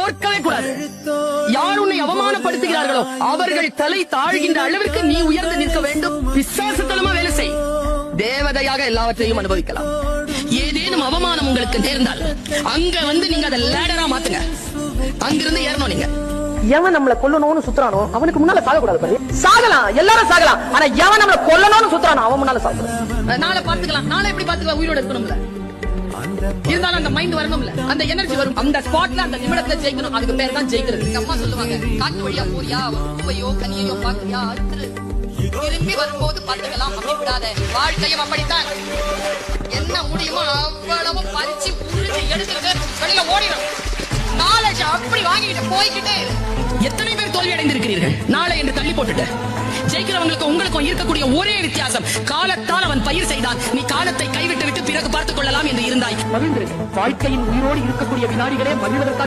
தோற்கவே கூடாது. யார் உன்னை அவமானப்படுத்துகிறார்களோ அவர்கள் தலை தாழ்கின்ற அளவிற்கு நீ உயர்ந்து நிற்க வேண்டும். விசுவாசத்தனமா வேலை செய். தேவதையாக எல்லாவற்றையும் அனுபவிக்கலாம். ஏதேனும் அவமானம் உங்களுக்கு நேர்ந்தால் அங்க நீங்க அதை லேடரா மாத்துங்க. அங்கிருந்து ஏறணும். நீங்க எவன் நம்மள கொல்லணும்னு சுத்துறானோ அவனுக்கு முன்னால சாகக்கூடாது. சாகலாம், எல்லாரும் சாகலாம். ஆனா எவன் நம்மள கொல்லணும்னு சுத்துறானோ அவன் முன்னால சாகக்கூடாது. நாளை பாத்துக்கலாம், நாளை எப்படி பாத்துக்கலாம், உயிரோட இருக்கணும்ல. இருந்தாலும் அந்த மைண்ட் வரணும்ல, அந்த எனர்ஜி வரும். அந்த ஸ்பாட்ல அந்த நிமிடத்துல ஜெயிக்கணும். அதுக்கு பேர் தான் ஜெயிக்கிறது. எங்க அம்மா சொல்லுவாங்க, காட்டு வழியா போறியா, பூவையோ கனியையோ பாக்குறியா, திரும்பி வரும்போது பாத்துக்கலாம், அப்படி விடாத. வாழ்க்கையும் அப்படித்தான். என்ன முடியுமோ அவ்வளவு பறிச்சு புரிஞ்சு எடுத்துட்டு வெளியில ஓடிடும். நாலேஜ் அப்படி வாங்கிட்டு போய்கிட்டே. எத்தனை பேர் தோல்வி அடைந்திருக்கிறீர்கள் நாளை என்று தள்ளி போட்டுட்டு? ஜெயிக்கிறவங்களுக்கு உங்களுக்கும் இருக்கக்கூடிய ஒரே வித்தியாசம், காலத்தால் அவன் பயிர் செய்தான், நீ காலத்தை கைவிட்டு விட்டு பிறகு பார்த்துக் கொள்ளலாம் என்று இருந்தாய். மகிழ்ந்து வாழ்க்கையின் உயிரோடு இருக்கக்கூடிய வினாடிகளே மகிழ்வதற்காக